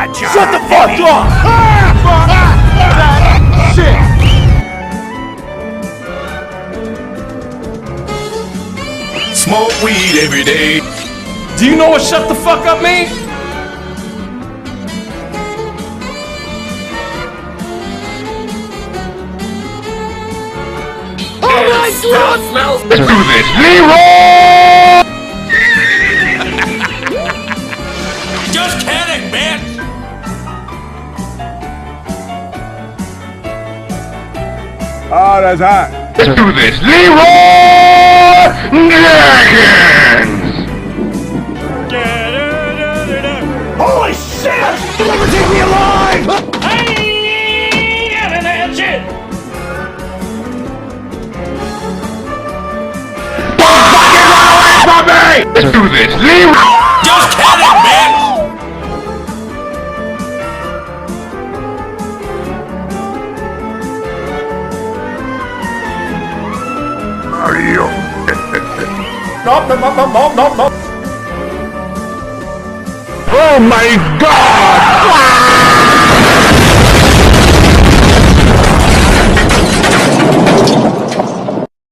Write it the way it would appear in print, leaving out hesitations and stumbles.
Shut the fuck up! Shit! Smoke weed every day. Do you know what shut the fuck up means? Alright, Smells. Let's do this. Leroy! Just kidding, bitch. Oh, that's hot. Let's do this. Leroy Jenkins! holy shit! You'll never take me alive! I ain't out of that shit. Let's do this. Leroy! Just kidding, bitch. Mario. No. Oh my God!